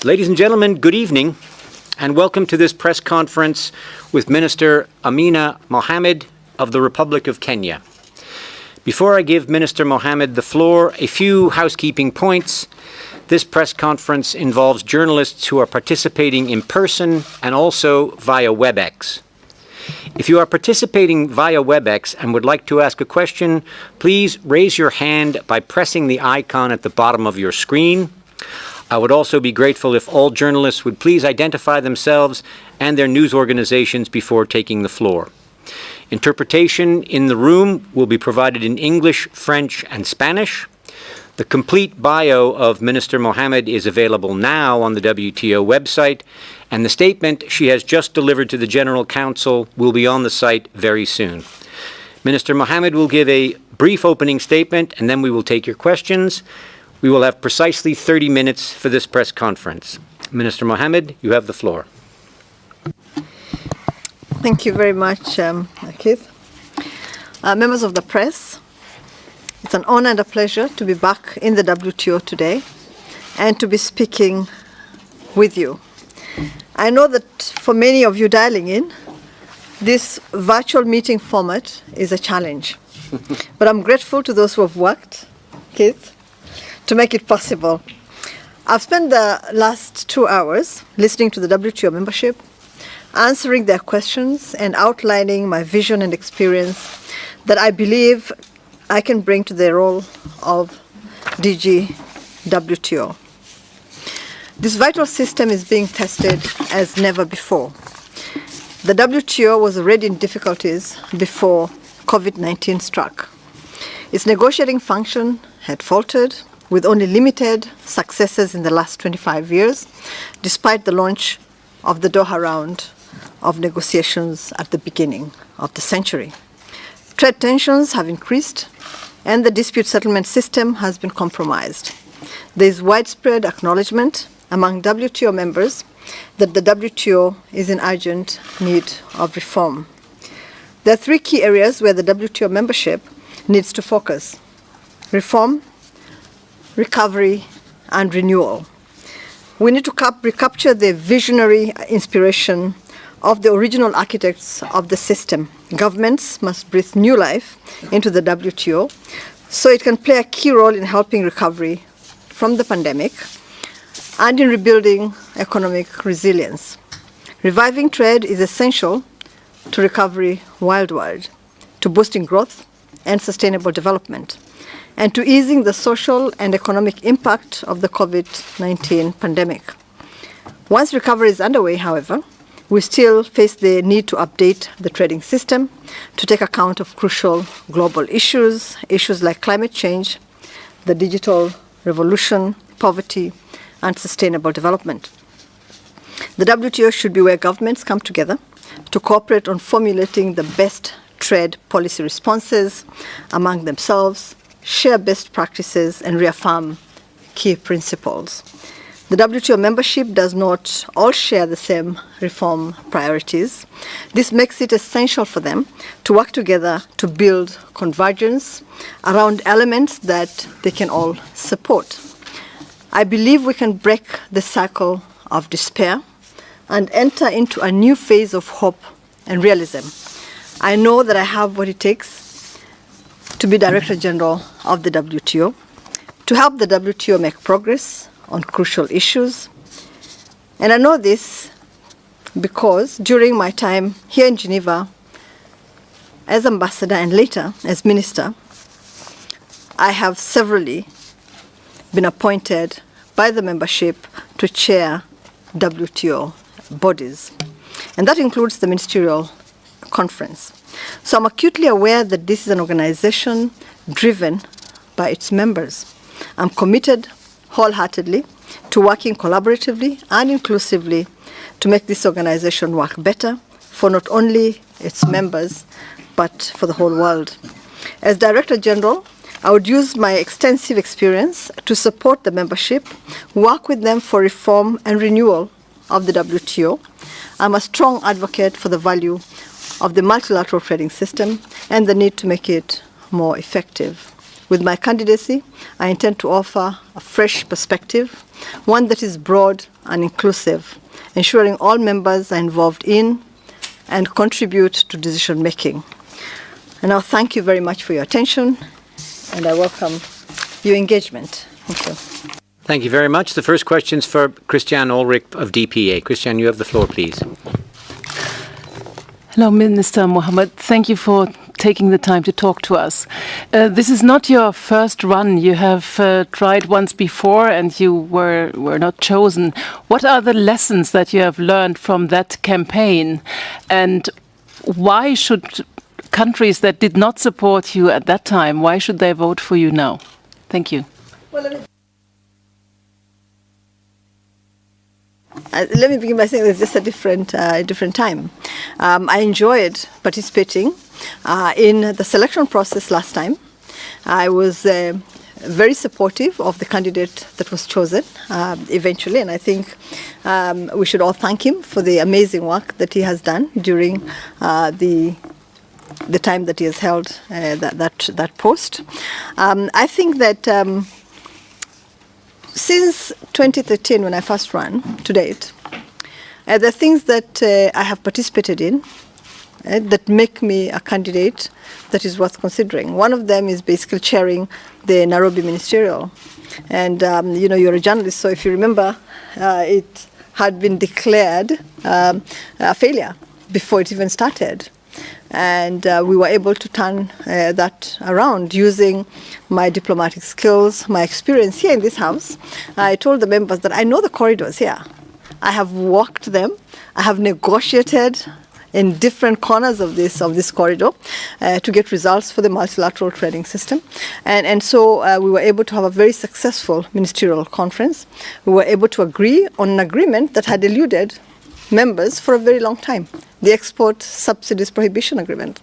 Ladies and gentlemen, good evening, and welcome to this press conference with Minister Amina Mohamed of the Republic of Kenya. Before I give Minister Mohamed the floor, a few housekeeping points. This press conference involves journalists who are participating in person and also via Webex. If you are participating via Webex and would like to ask a question, please raise your hand by pressing the icon at the bottom of your screen. I would also be grateful if all journalists would please identify themselves and their news organizations before taking the floor. Interpretation in the room will be provided in English, French, and Spanish. The complete bio of Minister Mohamed is available now on the WTO website, and the statement she has just delivered to the General Counsel will be on the site very soon. Minister Mohamed will give a brief opening statement, and then we will take your questions. We will have precisely 30 minutes for this press conference. Minister Mohamed, you have the floor. Thank you very much, Keith. Members of the press, it's an honor and a pleasure to be back in the WTO today and to be speaking with you. I know that for many of you dialing in, this virtual meeting format is a challenge. But I'm grateful to those who have worked, Keith, to make it possible. I've spent the last 2 hours listening to the WTO membership, answering their questions and outlining my vision and experience that I believe I can bring to the role of DG WTO. This vital system is being tested as never before. The WTO was already in difficulties before COVID-19 struck. Its negotiating function had faltered, with only limited successes in the last 25 years, despite the launch of the Doha round of negotiations at the beginning of the century. Trade tensions have increased, and the dispute settlement system has been compromised. There is widespread acknowledgement among WTO members that the WTO is in urgent need of reform. There are 3 key areas where the WTO membership needs to focus: reform, recovery, and renewal. We need to recapture the visionary inspiration of the original architects of the system. Governments must breathe new life into the WTO so it can play a key role in helping recovery from the pandemic and in rebuilding economic resilience. Reviving trade is essential to recovery worldwide, to boosting growth and sustainable development, and to easing the social and economic impact of the COVID-19 pandemic. Once recovery is underway, however, we still face the need to update the trading system to take account of crucial global issues like climate change, the digital revolution, poverty, and sustainable development. The WTO should be where governments come together to cooperate on formulating the best trade policy responses among themselves, share best practices, and reaffirm key principles. The WTO membership does not all share the same reform priorities. This makes it essential for them to work together to build convergence around elements that they can all support. I believe we can break the cycle of despair and enter into a new phase of hope and realism. I know that I have what it takes to be Director General of the WTO, to help the WTO make progress on crucial issues. And I know this because during my time here in Geneva as ambassador and later as minister, I have severally been appointed by the membership to chair WTO bodies. And that includes the ministerial conference. So I'm acutely aware that this is an organization driven by its members. I'm committed wholeheartedly to working collaboratively and inclusively to make this organization work better for not only its members, but for the whole world. As Director General, I would use my extensive experience to support the membership, work with them for reform and renewal of the WTO. I'm a strong advocate for the value of the multilateral trading system and the need to make it more effective. With my candidacy, I intend to offer a fresh perspective, one that is broad and inclusive, ensuring all members are involved in and contribute to decision making. And now thank you very much for your attention, and I welcome your engagement. Thank you. Thank you very much. The first question is for Christian Ulrich of DPA. Christian, you have the floor, please. Hello, Minister Mohamed. Thank you for taking the time to talk to us. This is not your first run. You have tried once before and you were not chosen. What are the lessons that you have learned from that campaign? And why should countries that did not support you at that time, why should they vote for you now? Thank you. Well, let me begin by saying it's just a different time. I enjoyed participating in the selection process last time. I was very supportive of the candidate that was chosen eventually, and I think we should all thank him for the amazing work that he has done during the time that he has held that post. I think that since 2013, when I first ran, to date, the things that I have participated in that make me a candidate that is worth considering. One of them is basically chairing the Nairobi Ministerial. And, you're a journalist, so if you remember, it had been declared a failure before it even started. And we were able to turn that around using my diplomatic skills, my experience here in this house. I told the members that I know the corridors here. I have walked them. I have negotiated in different corners of this corridor to get results for the multilateral trading system. And so we were able to have a very successful ministerial conference. We were able to agree on an agreement that had eluded members for a very long time, the Export Subsidies Prohibition Agreement.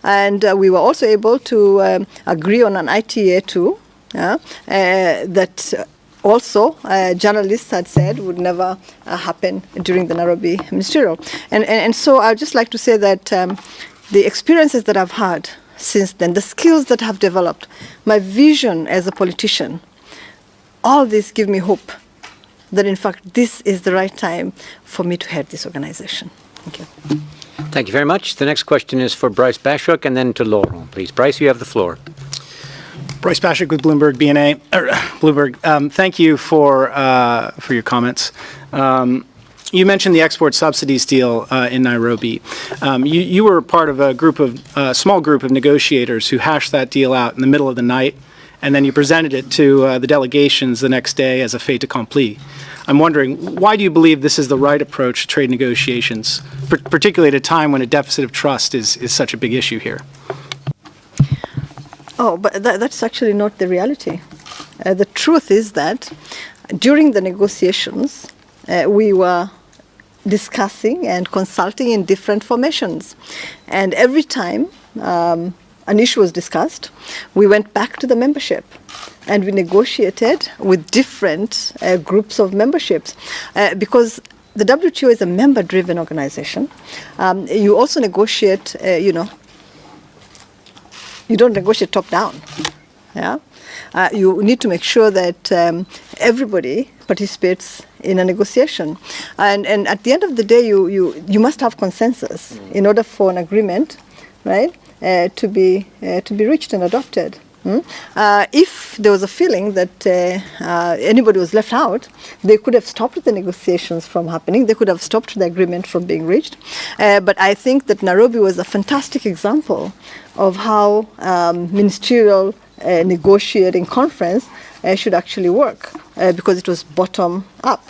And we were also able to agree on an ITA too, that also journalists had said would never happen during the Nairobi Ministerial. And so I'd just like to say that the experiences that I've had since then, the skills that I've developed, my vision as a politician, all this give me hope that in fact this is the right time for me to head this organization. Thank you. Thank you very much. The next question is for Bryce Bashrook and then to Laurent, please. Bryce, you have the floor. Bryce Bashrook with Bloomberg BNA. Bloomberg, thank you for your comments. You mentioned the export subsidies deal in Nairobi. You were part of a small group of negotiators who hashed that deal out in the middle of the night, and then you presented it to the delegations the next day as a fait accompli. I'm wondering, why do you believe this is the right approach to trade negotiations, particularly at a time when a deficit of trust is such a big issue here? Oh, but that's actually not the reality. The truth is that during the negotiations, we were discussing and consulting in different formations. And every time an issue was discussed, we went back to the membership and we negotiated with different groups of memberships because the WTO is a member-driven organization. You also negotiate, you don't negotiate top-down. Yeah, you need to make sure that everybody participates in a negotiation, and at the end of the day, you must have consensus in order for an agreement, right, to be reached and adopted. If there was a feeling that anybody was left out, they could have stopped the negotiations from happening. They could have stopped the agreement from being reached. But I think that Nairobi was a fantastic example of how ministerial negotiating conference should actually work because it was bottom up.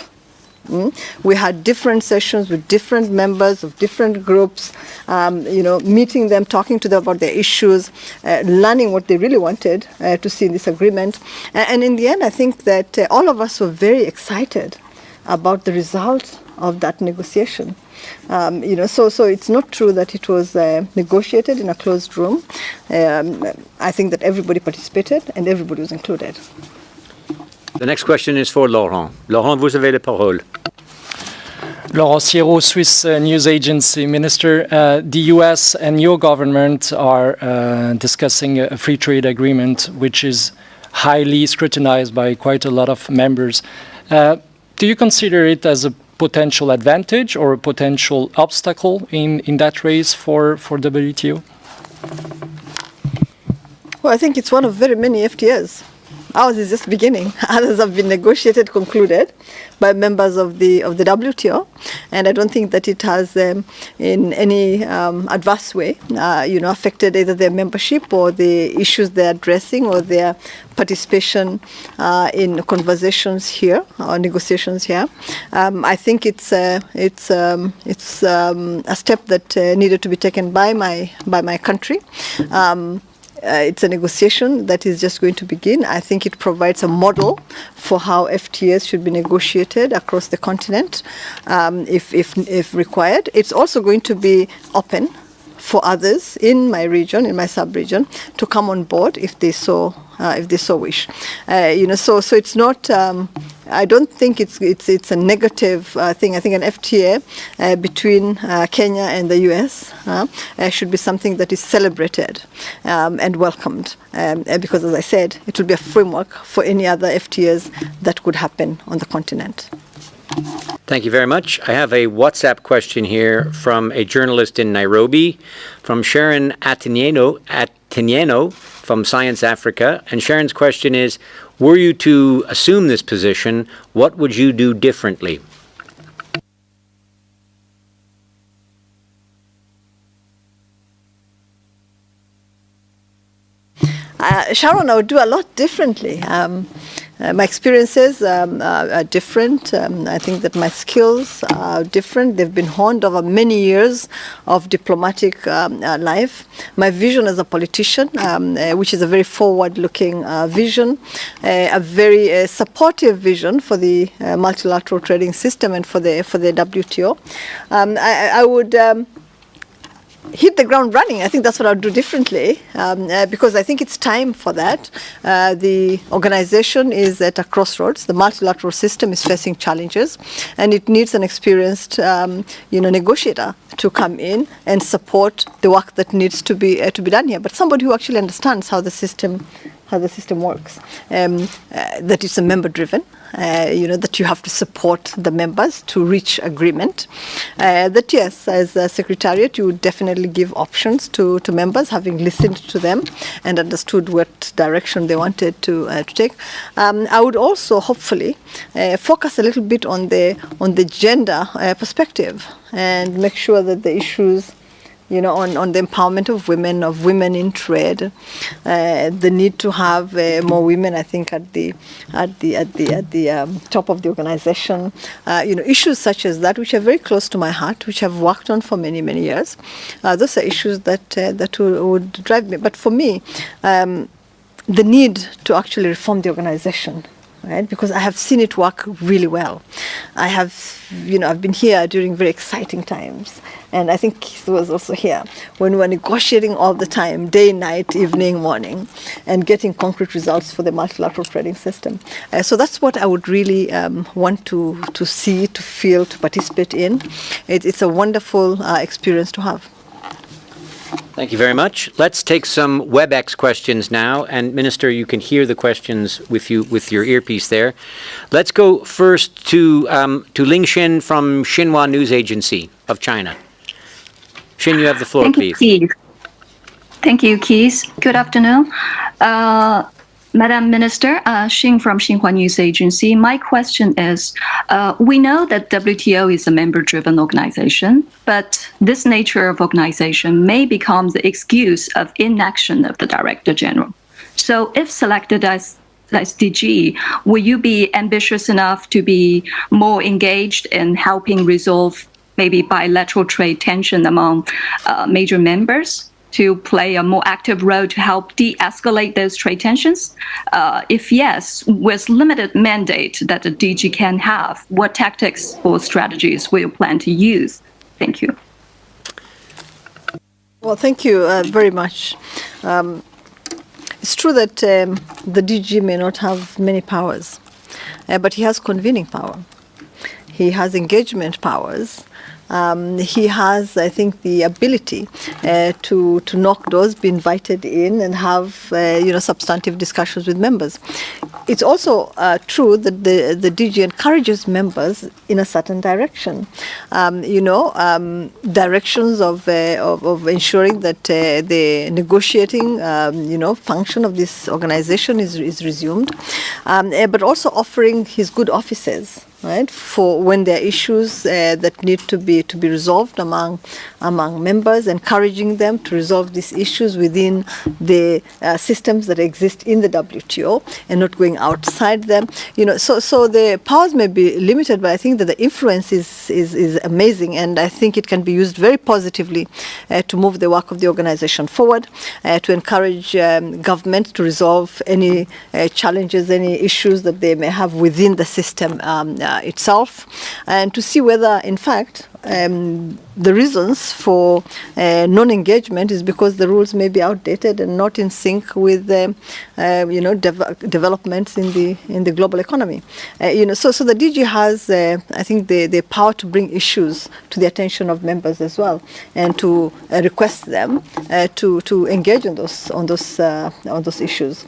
We had different sessions with different members of different groups, meeting them, talking to them about their issues, learning what they really wanted to see in this agreement. And in the end, I think that all of us were very excited about the result of that negotiation. So it's not true that it was negotiated in a closed room. I think that everybody participated and everybody was included. The next question is for Laurent. Laurent, vous avez la parole. Laurent Sierot, Swiss news agency. Minister, the US and your government are discussing a free trade agreement which is highly scrutinized by quite a lot of members. Do you consider it as a potential advantage or a potential obstacle in that race for WTO? Well, I think it's one of very many FTAs. Ours is just beginning. Others have been negotiated, concluded by members of the WTO, and I don't think that it has, in any adverse way, affected either their membership or the issues they're addressing or their participation in conversations here or negotiations here. I think it's a step that needed to be taken by my country. It's a negotiation that is just going to begin. I think it provides a model for how FTAs should be negotiated across the continent, if required. It's also going to be open for others in my region, in my sub-region, to come on board if they so wish. So it's not. I don't think it's a negative thing. I think an FTA between Kenya and the US should be something that is celebrated and welcomed, because, as I said, it will be a framework for any other FTAs that could happen on the continent. Thank you very much. I have a WhatsApp question here from a journalist in Nairobi, from Sharon Atinieno from Science Africa. And Sharon's question is, were you to assume this position, what would you do differently? Sharon, I would do a lot differently. My experiences are different. I think that my skills are different. They've been honed over many years of diplomatic life. My vision as a politician, which is a very forward-looking vision, a very supportive vision for the multilateral trading system and for the WTO. I would hit the ground running. I think that's what I'll do differently, because I think it's time for that. The organization is at a crossroads. The multilateral system is facing challenges, and it needs an experienced, negotiator to come in and support the work that needs to be done here. But somebody who actually understands how the system works, that it's a member-driven, that you have to support the members to reach agreement. That yes, as a secretariat, you would definitely give options to members, having listened to them and understood what direction they wanted to take. I would also hopefully focus a little bit on the gender perspective and make sure that the issues, on the empowerment of women in trade, the need to have more women, I think, at the top of the organization. Issues such as that, which are very close to my heart, which I've worked on for many, many years. Those are issues that would drive me. But for me, the need to actually reform the organization. Right? Because I have seen it work really well. I've been here during very exciting times. And I think Keith was also here when we were negotiating all the time, day, night, evening, morning, and getting concrete results for the multilateral trading system. So that's what I would really want to see, to feel, to participate in. It's a wonderful experience to have. Thank you very much. Let's take some Webex questions now. And Minister, you can hear the questions with your earpiece there. Let's go first to Ling Xin from Xinhua News Agency of China. Xin, you have the floor, please. Thank you, Keith. Good afternoon. Madam Minister, Xin from Xinhua News Agency. My question is, we know that WTO is a member-driven organization, but this nature of organization may become the excuse of inaction of the Director General. So if selected as DG, will you be ambitious enough to be more engaged in helping resolve maybe bilateral trade tension among major members, to play a more active role to help de-escalate those trade tensions? If yes, with limited mandate that the DG can have, what tactics or strategies will you plan to use? Thank you. Well, thank you very much. It's true that the DG may not have many powers, but he has convening power. he has engagement powers. He has, I think, the ability to knock doors, be invited in, and have substantive discussions with members. It's also true that the DG encourages members in a certain direction. Directions of ensuring that the negotiating function of this organization is resumed, but also offering his good offices. Right, for when there are issues that need to be resolved among members, encouraging them to resolve these issues within the systems that exist in the WTO and not going outside them. So the powers may be limited, but I think that the influence is amazing, and I think it can be used very positively to move the work of the organization forward, to encourage government to resolve any challenges, any issues that they may have within the system itself, and to see whether, in fact, the reasons for non-engagement is because the rules may be outdated and not in sync with developments in the global economy. So the DG has, I think, the power to bring issues to the attention of members as well, and to request them to engage on those issues.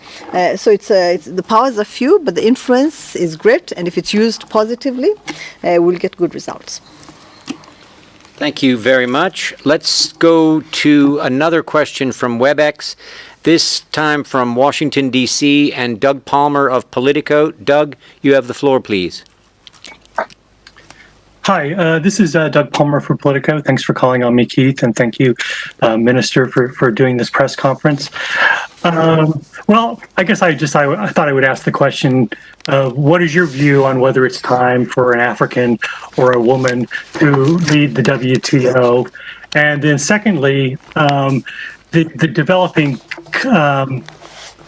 So it's the powers are few, but the influence is great, and if it's used positively, we'll get good results. Thank you very much. Let's go to another question from Webex, this time from Washington, D.C., and Doug Palmer of Politico. Doug, you have the floor, please. Hi, this is Doug Palmer for Politico. Thanks for calling on me, Keith, and thank you, Minister, for doing this press conference. Well, I guess I thought I would ask the question, what is your view on whether it's time for an African or a woman to lead the WTO? And then secondly, the developing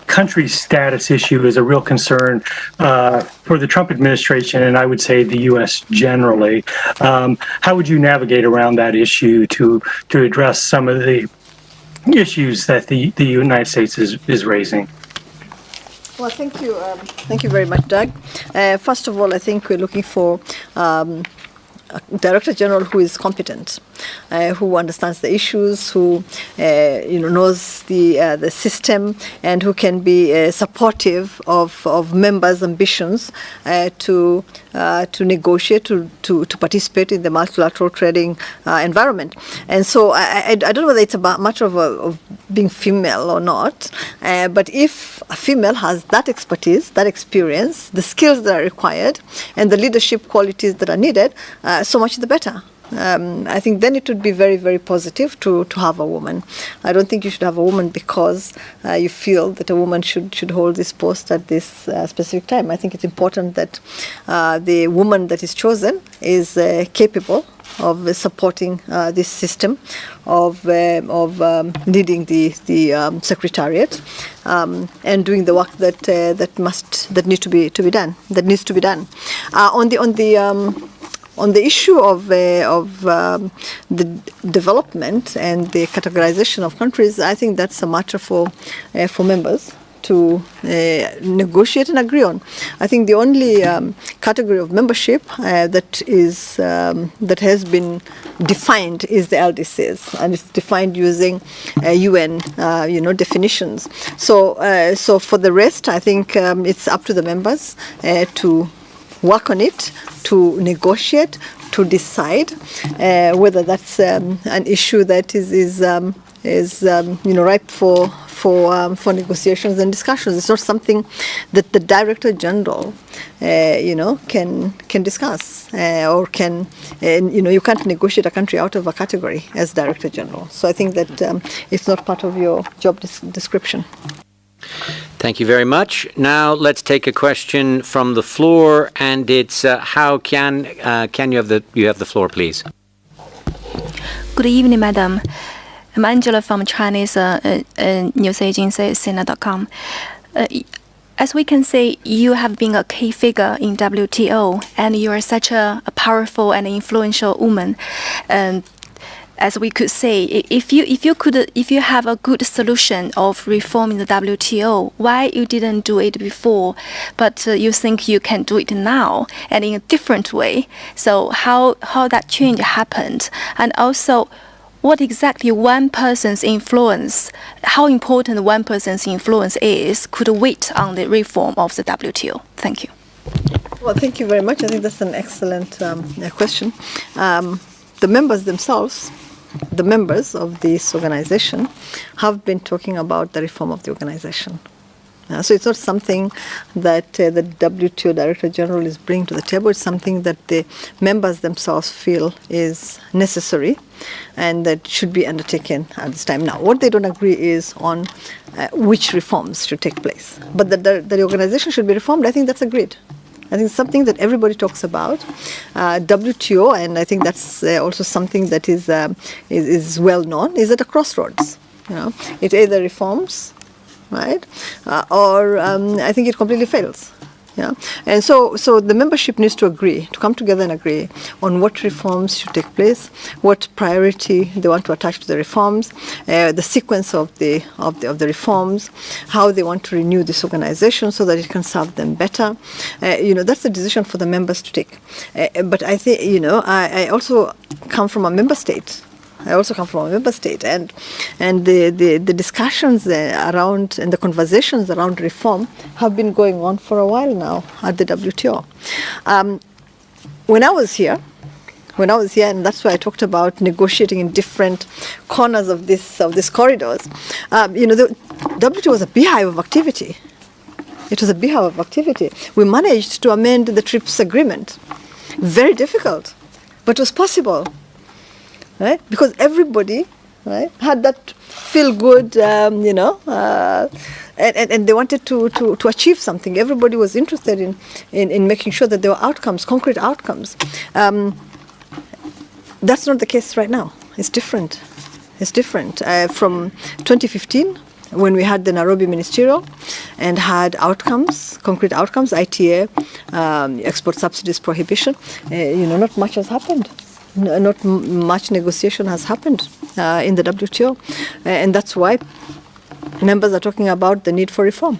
country status issue is a real concern for the Trump administration, and I would say the U.S. generally. How would you navigate around that issue to address some of the issues that the United States is raising? Well, thank you. Thank you very much, Doug. First of all, I think we're looking for a Director General who is competent, who understands the issues, who knows the system, and who can be supportive of members' ambitions to negotiate, to participate in the multilateral trading environment. And so I don't know whether it's about much of being female or not, but if a female has that expertise, that experience, the skills that are required, and the leadership qualities that are needed, so much the better. I think then it would be very, very positive to have a woman. I don't think you should have a woman because you feel that a woman should hold this post at this specific time. I think it's important that the woman that is chosen is capable of supporting this system, of leading the secretariat, and doing the work that needs to be done. On the issue of the development and the categorization of countries, I think that's a matter for members to negotiate and agree on. I think the only category of membership that has been defined is the LDCs, and it's defined using UN definitions. So for the rest, I think it's up to the members to work on it, to negotiate, to decide whether that's an issue that is ripe for negotiations and discussions. It's not something that the Director General can discuss or can you can't negotiate a country out of a category as Director General. So I think that it's not part of your job description. Thank you very much. Now let's take a question from the floor, and it's how can you have the floor, please? Good evening, Madam. I'm Angela from Chinese news agency Sina.com. As we can see, you have been a key figure in WTO, and you are such a powerful and influential woman. as we could say, if you have a good solution of reforming the WTO, why you didn't do it before, but you think you can do it now and in a different way? So how that change happened, and also what exactly one person's influence, how important one person's influence is, could weight on the reform of the WTO? Thank you. Well, thank you very much. I think that's an excellent question. The members themselves, the members of this organization, have been talking about the reform of the organization. So it's not something that the WTO Director General is bringing to the table. It's something that the members themselves feel is necessary and that should be undertaken at this time. Now, what they don't agree is on which reforms should take place. But that the organization should be reformed, I think that's agreed. I think it's something that everybody talks about. WTO, and I think that's also something that is well known, is at a crossroads. It either reforms, right, or I think it completely fails. And so the membership needs to agree, to come together and agree on what reforms should take place, what priority they want to attach to the reforms, the sequence of the reforms, how they want to renew this organization so that it can serve them better. That's the decision for the members to take. But I think, I also come from a member state. and the discussions around and the conversations around reform have been going on for a while now at the WTO. When I was here, and that's why I talked about negotiating in different corners of these corridors. The WTO was a beehive of activity. It was a beehive of activity. We managed to amend the TRIPS agreement. Very difficult, but it was possible. Right? Because everybody, right, had that feel-good, and they wanted to achieve something. Everybody was interested in making sure that there were outcomes, concrete outcomes. That's not the case right now. It's different. From 2015, when we had the Nairobi Ministerial and had outcomes, concrete outcomes, ITA, export subsidies prohibition, not much has happened. Not much negotiation has happened in the WTO, and that's why members are talking about the need for reform.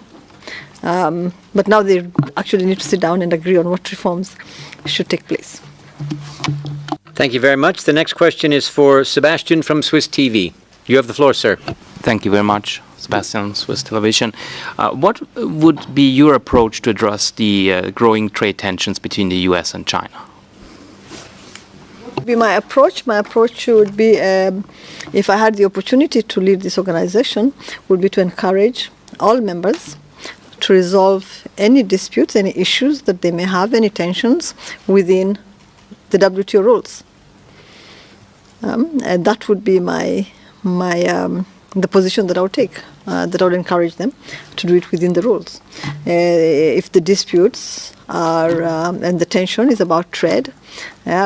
But now they actually need to sit down and agree on what reforms should take place. Thank you very much. The next question is for Sebastian from Swiss TV. You have the floor, sir. Thank you very much, Sebastian, Swiss Television. What would be your approach to address the growing trade tensions between the US and China? Be my approach would be, if I had the opportunity to lead this organization, would be to encourage all members to resolve any disputes, any issues that they may have, any tensions within the WTO rules. And that would be the position that I would take, that I would encourage them to do it within the rules. If the disputes are, and the tension is about trade,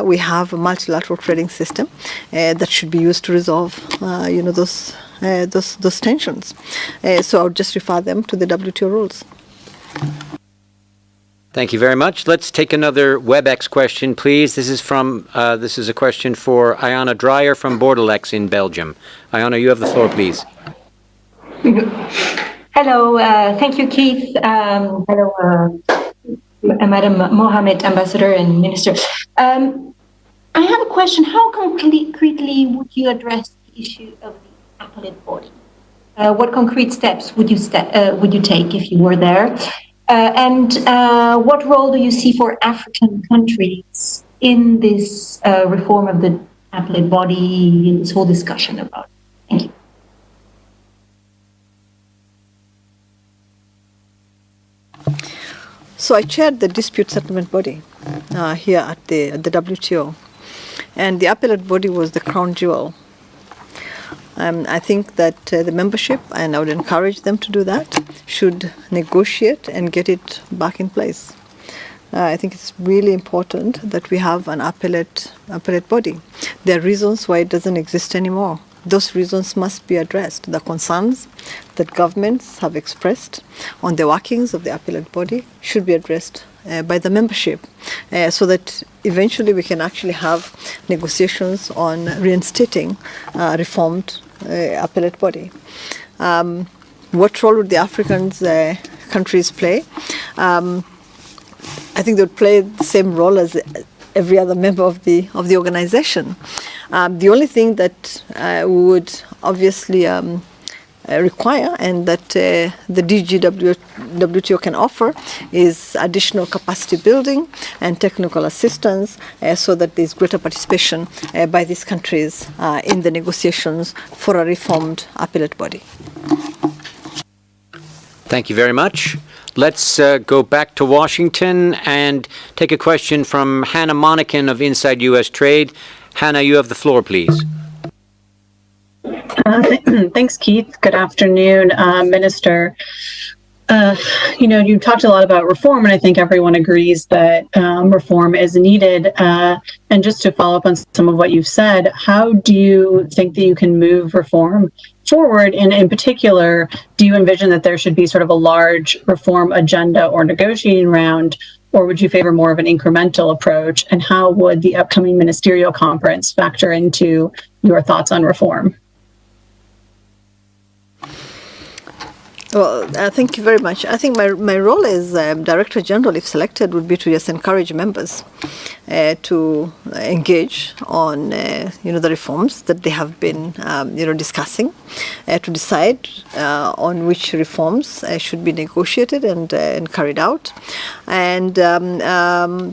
we have a multilateral trading system that should be used to resolve, those tensions. So I would just refer them to the WTO rules. Thank you very much. Let's take another Webex question, please. This is a question for Ayana Dreyer from Bordelex in Belgium. Ayana, you have the floor, please. Hello. Thank you, Keith. Hello, Madam Mohamed, Ambassador and Minister. I have a question. How concretely would you address the issue of the Appellate Body? What concrete steps would you take if you were there? And what role do you see for African countries in this reform of the Appellate Body, in this whole discussion about it? Thank you. So I chaired the dispute settlement body here at the WTO, and the Appellate Body was the crown jewel. I think that the membership, and I would encourage them to do that, should negotiate and get it back in place. I think it's really important that we have an appellate body. There are reasons why it doesn't exist anymore. Those reasons must be addressed. The concerns that governments have expressed on the workings of the Appellate Body should be addressed the membership, so that eventually we can actually have negotiations on reinstating reformed appellate body. What role would the African countries play? I think they would play the same role as every other member of the organization. The only thing that we would obviously require, and that the WTO can offer, is additional capacity building and technical assistance, so that there's greater participation by these countries in the negotiations for a reformed appellate body. Thank you very much. Let's go back to Washington and take a question from Hannah Monacan of Inside U.S. Trade. Hannah, you have the floor, please. Thanks, Keith. Good afternoon, Minister. You talked a lot about reform, and I think everyone agrees that reform is needed. And just to follow up on some of what you've said, how do you think that you can move reform forward? And in particular, do you envision that there should be sort of a large reform agenda or negotiating round, or would you favor more of an incremental approach? And how would the upcoming ministerial conference factor into your thoughts on reform? Well, thank you very much. I think my role as Director General, if selected, would be to just encourage members to engage on the reforms that they have been discussing, to decide on which reforms should be negotiated and carried out, and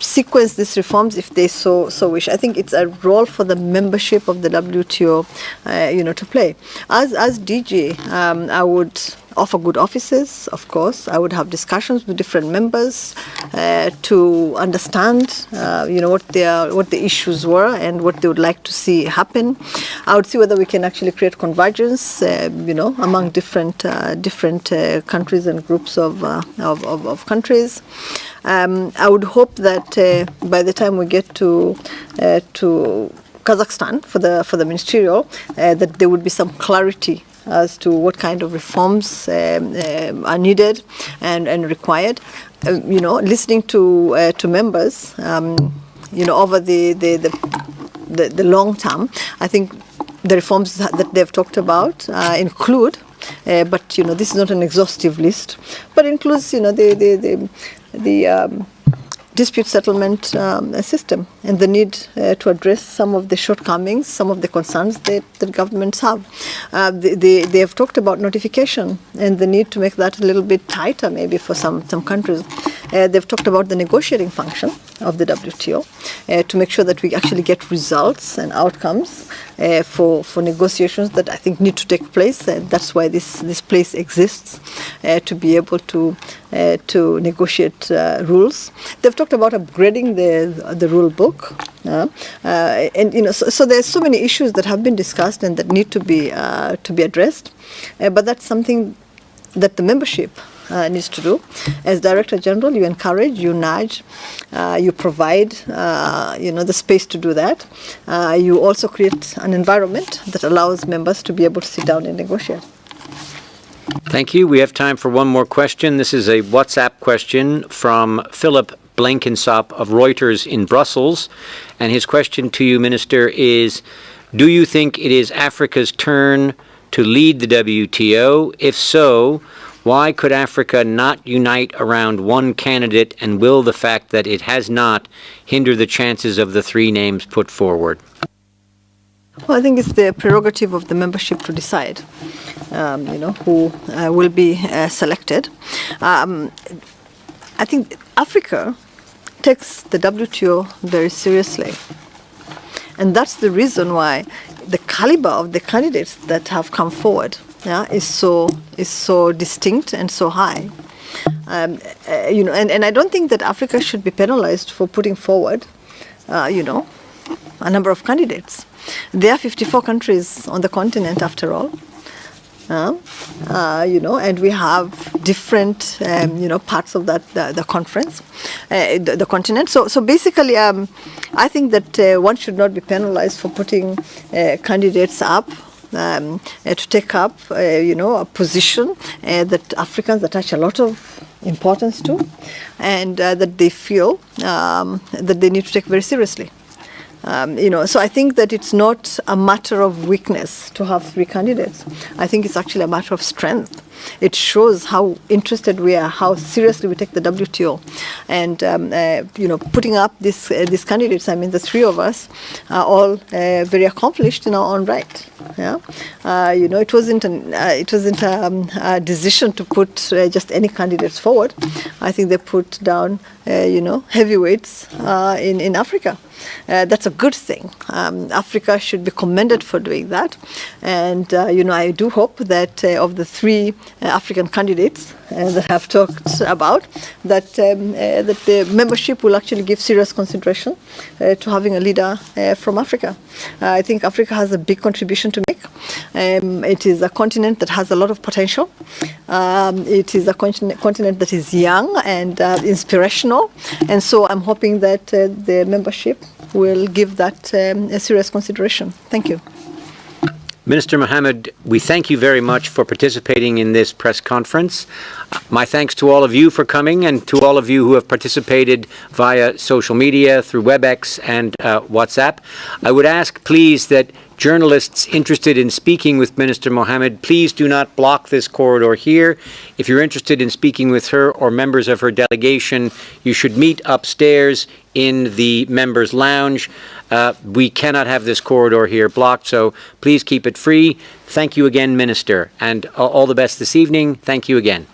sequence these reforms if they so wish. I think it's a role for the membership of the WTO, to play. As DG, I would offer good offices, of course. I would have discussions with different members to understand, what the issues were and what they would like to see happen. I would see whether we can actually create convergence, among different countries and groups of countries. I would hope that by the time we get to Kazakhstan for the ministerial, that there would be some clarity as to what kind of reforms are needed and required. Listening to members, over the long term, I think the reforms that they've talked about include, but this is not an exhaustive list, but includes the dispute settlement system and the need to address some of the shortcomings, some of the concerns that governments have. They have talked about notification and the need to make that a little bit tighter maybe for some countries. They've talked about the negotiating function of the WTO to make sure that we actually get results and outcomes for negotiations that I think need to take place. That's why this place exists, to be able to negotiate rules. They've talked about upgrading the rule book, so there's so many issues that have been discussed and that need to be addressed. But that's something that the membership needs to do. As Director General, you encourage, you nudge, you provide, the space to do that. You also create an environment that allows members to be able to sit down and negotiate. Thank you. We have time for one more question. This is a WhatsApp question from Philip Blenkinsop of Reuters in Brussels. And his question to you, Minister, is, do you think it is Africa's turn to lead the WTO? If so, why could Africa not unite around one candidate, and will the fact that it has not hinder the chances of the three names put forward? Well, I think it's the prerogative of the membership to decide, who will be selected. I think Africa takes the WTO very seriously. And that's the reason why the caliber of the candidates that have come forward is so distinct and so high. And I don't think that Africa should be penalized for putting forward, a number of candidates. There are 54 countries on the continent, after all. And we have different, parts of the conference, the continent. So basically, I think that one should not be penalized for putting candidates up to take up, a position that Africans attach a lot of importance to, and that they feel that they need to take very seriously. So I think that it's not a matter of weakness to have 3 candidates. I think it's actually a matter of strength. It shows how interested we are, how seriously we take the WTO, and putting up these candidates. I mean, the 3 of us are all very accomplished in our own right. Yeah, it wasn't a decision to put just any candidates forward. I think they put down heavyweights in Africa. That's a good thing. Africa should be commended for doing that. And, I do hope that of the 3 African candidates that I've talked about, that the membership will actually give serious consideration to having a leader from Africa. I think Africa has a big contribution to make. It is a continent that has a lot of potential. It is a continent that is young and inspirational. And so I'm hoping that the membership will give that a serious consideration. Thank you. Minister Mohamed, we thank you very much for participating in this press conference. My thanks to all of you for coming, and to all of you who have participated via social media, through Webex and WhatsApp. I would ask, please, that journalists interested in speaking with Minister Mohamed, please do not block this corridor here. If you're interested in speaking with her or members of her delegation, you should meet upstairs in the members' lounge. We cannot have this corridor here blocked, so please keep it free. Thank you again, Minister, and all the best this evening. Thank you again.